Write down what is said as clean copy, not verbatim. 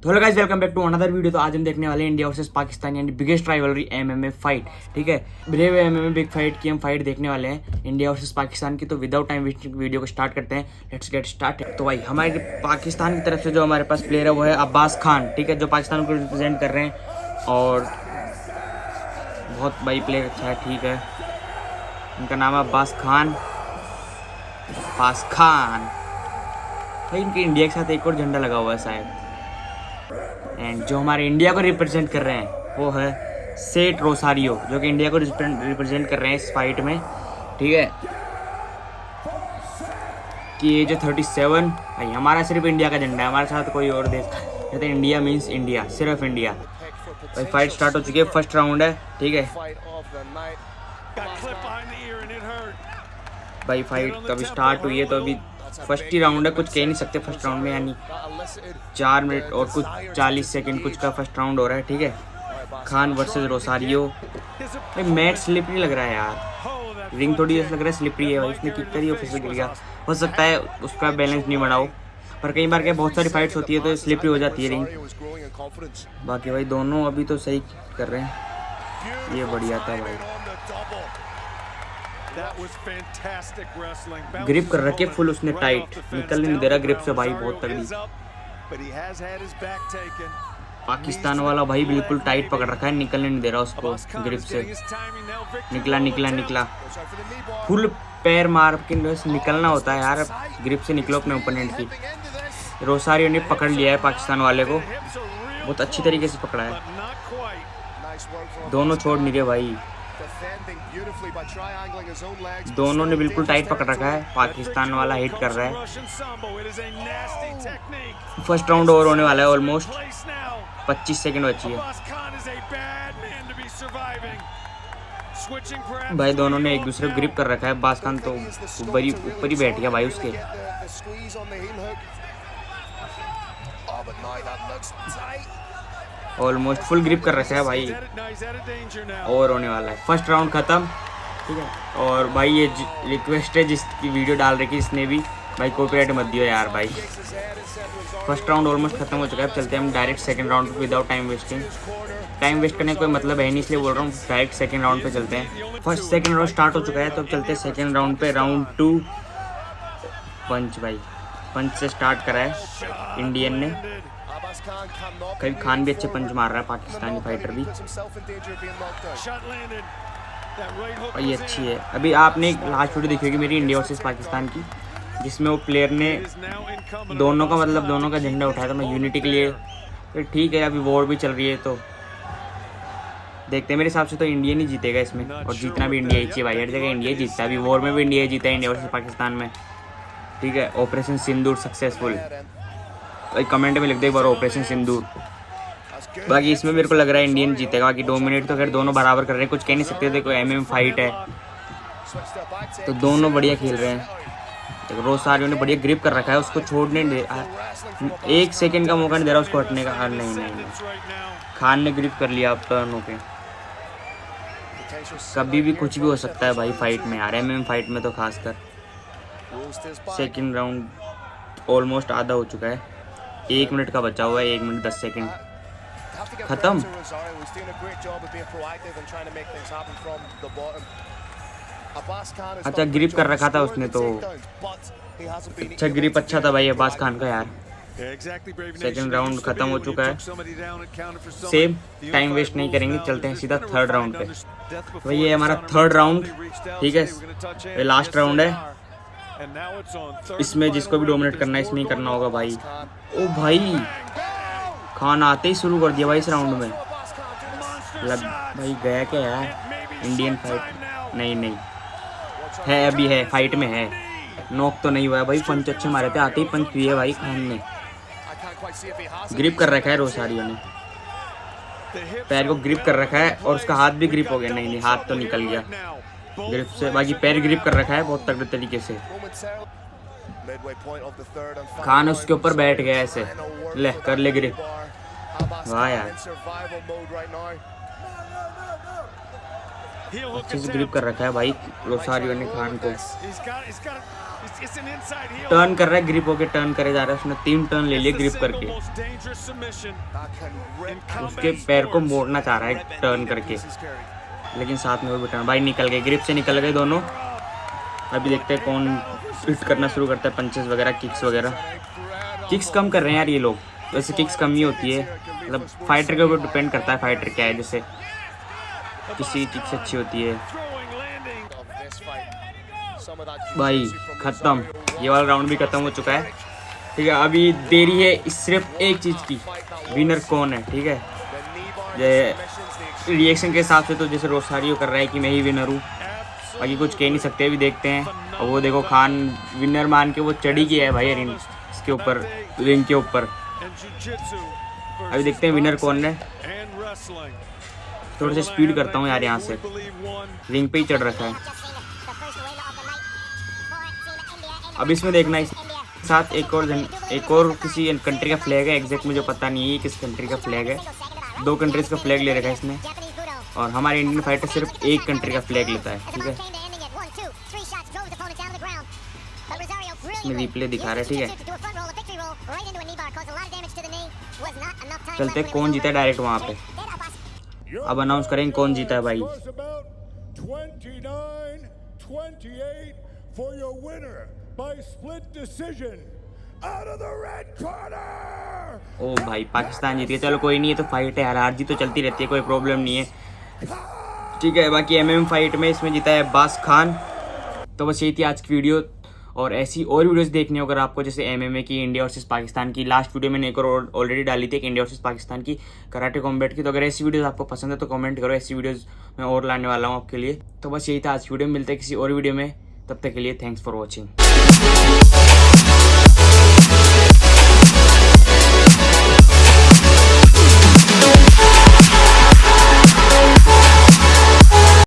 तो hello guys, welcome back to another video. तो आज हम देखने वाले हैं इंडिया वर्सेस पाकिस्तान यानी बिगेस्ट राइवलरी एमएमए फाइट। ठीक है, ब्रेव एमएमए बिग फाइट की हम फाइट देखने वाले हैं इंडिया वर्सेस पाकिस्तान की। तो विदाउट टाइम वेस्टिंग वीडियो को स्टार्ट करते हैं। Let's get start. तो भाई हमारे पाकिस्तान की तरफ से जो हमारे पास प्लेयर है वो है अब्बास खान। ठीक है, जो पाकिस्तान को रिप्रेजेंट कर रहे हैं और बहुत भाई प्लेयर अच्छा है। ठीक है, इनका नाम है अब्बास खान। भाई इनके इंडिया के साथ एक और झंडा लगा हुआ है शायद। एंड जो हमारे इंडिया को रिप्रेजेंट कर रहे हैं वो है सेठ रोसारियो, जो कि इंडिया को रिप्रेजेंट कर रहे हैं इस फाइट में। ठीक है, कि एज 37। भाई हमारा सिर्फ इंडिया का झंडा है, हमारे साथ कोई और देश कहते हैं। इंडिया मीन्स इंडिया, सिर्फ इंडिया। भाई फाइट स्टार्ट हो चुकी है, फर्स्ट राउंड है। ठीक है भाई, फाइट अभी स्टार्ट हुई है तो अभी फर्स्ट ही राउंड है, कुछ कह नहीं सकते फर्स्ट राउंड में, यानी 4 मिनट और कुछ 40 सेकंड कुछ का फर्स्ट राउंड हो रहा है। ठीक है, खान वर्सेस रोसारियो। भाई मैच स्लिपरी लग रहा है यार, रिंग थोड़ी ऐसा लग रहा है स्लिपरी है। भाई उसने किक करी, ऑफिसर गिर गया। हो सकता है उसका बैलेंस नहीं बढ़ाओ, पर कई बार क्या बहुत सारी फाइट्स होती है तो स्लिपरी हो जाती है रिंग। बाकी भाई दोनों अभी तो सही कर रहे हैं, ये बढ़िया था भाई। ग्रिप कर रखे फुल उसने, टाइट निकलने नहीं दे रहा ग्रिप से भाई, बहुत तगड़ी। पाकिस्तान वाला भाई बिल्कुल टाइट पकड़ रखा है, निकलने नहीं दे रहा उसको ग्रिप से। निकला फुल पैर मार के बस निकलना होता है यार, ग्रिप से निकलो अपने ओपोनेंट की। रोसारियो ने पकड़ लिया है पाकिस्तान वाले को, बहुत अच्छी तरीके से पकड़ा है। दोनों छोड़ नहीं रहे भाई, दोनों ने बिल्कुल टाइट पकड़ रखा है। पाकिस्तान वाला हिट कर रहा है। फर्स्ट राउंड ओवर होने वाला है, ऑलमोस्ट 25 सेकंड बची है। भाई दोनों ने एक दूसरे को ग्रिप कर रखा है। अब्बास खान तो ऊपर ही बैठ गया भाई उसके। ऑलमोस्ट फुल ग्रिप कर रखा है भाई। ओवर होने वाला है, फर्स्ट राउंड खत्म। ठीक है, और भाई ये रिक्वेस्ट है जिसकी वीडियो डाल रखी इसने भी, भाई कॉपीराइट मत दियो यार भाई। फर्स्ट राउंड ऑलमोस्ट खत्म हो चुका है, चलते हैं हम डायरेक्ट सेकंड राउंड पे without time wasting. Time waste करने का कोई मतलब है नहीं, इसलिए बोल रहा हूँ डायरेक्ट सेकंड राउंड पे चलते हैं। फर्स्ट सेकंड राउंड स्टार्ट हो चुका है, तो अब चलते हैं सेकंड राउंड पे। राउंड 2 पंच। भाई पंच से स्टार्ट करा है इंडियन ने। कभी खान भी अच्छे पंच मार रहा है, पाकिस्तानी फाइटर भी, और ये अच्छी है। अभी आपने एक लास्ट वीडियो देखी होगी मेरी इंडिया वर्सेस पाकिस्तान की, जिसमें वो प्लेयर ने दोनों का झंडा उठाया था, मैं यूनिटी के लिए। फिर ठीक है, अभी वॉर भी चल रही है तो देखते हैं। मेरे हिसाब से तो इंडिया नहीं जीतेगा इसमें, और जीतना भी इंडिया ही चाहिए भाई, हर जगह इंडिया जीतता है। अभी वॉर में भी इंडिया जीता है, इंडिया वर्सेस पाकिस्तान में। ठीक है, ऑपरेशन सिंदूर सक्सेसफुल। कमेंट में लिख दे एक बार ऑपरेशन सिंदूर। बाकी इसमें मेरे को लग रहा है इंडियन जीतेगा। बाकी डोमिनेट तो खैर दोनों बराबर कर रहे हैं, कुछ कह नहीं सकते। देखो एमएम फाइट है तो दोनों बढ़िया खेल रहे हैं। देखो रोसारियो ने बढ़िया ग्रिप कर रखा है, उसको छोड़ने दे, 1 सेकंड का मौका नहीं दे रहा उसको हटने का। नहीं, खान ने ग्रिप कर लिया अब टर्न पे। कभी भी कुछ भी हो सकता है भाई फाइट में यार, एमएम फाइट में तो खासकर। सेकंड राउंड ऑलमोस्ट आधा हो चुका है, 1 मिनट का बचा हुआ है, 1 मिनट 10 सेकंड खत्म। अच्छा ग्रिप कर रखा था उसने तो, अच्छा ग्रिप अच्छा था भाई अब्बास खान का यार। सेकंड राउंड खत्म हो चुका है, सेम टाइम वेस्ट नहीं करेंगे, चलते हैं सीधा थर्ड राउंड पे। भाई ये हमारा थर्ड राउंड। ठीक है, ये लास्ट राउंड है, इसमें जिसको भी डोमिनेट करना है इसमें ही करना होगा भाई। ओ भाई खान आते ही शुरू कर दिया भाई इस राउंड में। भाई गया क्या यार इंडियन फाइट? नहीं है, अभी है, फाइट में है। नॉक तो नहीं हुआ है भाई, पंच अच्छे मारे थे, आते ही पंच दिए भाई खान ने। ग्रिप कर रखा है रोसारियो ने, पैर को ग्रिप कर रखा है, और उसका हाथ भी ग्रिप हो गया। नहीं, हाथ तो निकल गया ग्रिप से। बाकी पैर ग्रिप कर रखा है बहुत तगड़े तरीके से। खान उसके ऊपर बैठ गया ऐसे, ले कर ले ग्रिप। वाह यार, अच्छे से ग्रिप कर रखा है भाई रोसारियो ने खान को। टर्न कर रहा है, ग्रिप होके टर्न करे जा रहा है, उसने 3 टर्न ले लिए ग्रिप करके, उसके पैर को मोड़ना चाह रहा है टर्न करके, लेकिन साथ में वो भी टर्न, भाई निकल गए, ग्रिप से निकल गए दोनों। अभी देखते हैं कौन हिट करना शुरू करता है, पंचेस वगैरह, किक्स वगैरह। किक्स कम कर रहे हैं यार ये लोग, वैसे किक्स कम ही होती है, मतलब फाइटर के ऊपर डिपेंड करता है फाइटर क्या है, जैसे किसी किक्स अच्छी होती है। भाई खत्म, ये वाला राउंड भी खत्म हो चुका है, ठीक है। अभी देरी है सिर्फ एक चीज़ की, विनर कौन है, ठीक है। रिएक्शन के हिसाब से तो जैसे रोसारियो कर रहा है कि मैं ही विनर हूँ, बाकी कुछ कह नहीं सकते, अभी देखते हैं। और वो देखो खान विनर मान के वो चढ़ी गया है भाई रिंग इसके ऊपर, रिंग के ऊपर। अभी देखते हैं विनर कौन है। थोड़ी सी स्पीड करता हूँ यार, यहाँ से रिंग पे ही चढ़ रखा है। अब इसमें देखना है, इस साथ एक और किसी कंट्री का फ्लैग है, एग्जैक्ट मुझे पता नहीं है किस कंट्री का फ्लैग है। 2 कंट्रीज का फ्लैग ले रखा है इसने, और हमारे इंडियन फाइटर सिर्फ एक कंट्री का फ्लैग लेता है, ठीक है। इसमें रिप्ले दिखा रहा है, ठीक है। चलते कौन जीता है डायरेक्ट वहाँ पे, अब अनाउंस करेंगे कौन जीता है भाई। ओ भाई पाकिस्तान जीत गया, चलो कोई नहीं है, तो फाइट है यार, हार जीत तो चलती रहती है, कोई प्रॉब्लम नहीं है, ठीक है। बाकी एमएम फाइट में इसमें जीता है अब्बास खान। तो बस यही थी आज की वीडियो, और ऐसी और वीडियोस देखनी हो अगर आपको, जैसे एमएमए की, इंडिया वर्सेस पाकिस्तान की, लास्ट वीडियो मैंने एक और ऑलरेडी डाली थी, एक इंडिया वर्सेस पाकिस्तान की कराटे कॉम्बैट की। तो अगर ऐसी वीडियोस आपको पसंद है तो कमेंट करो, ऐसी वीडियोस मैं और लाने वाला हूँ आपके लिए। तो बस यही था आज की वीडियो में, मिलते हैं किसी और वीडियो में, तब तक के लिए थैंक्स फॉर वॉचिंग।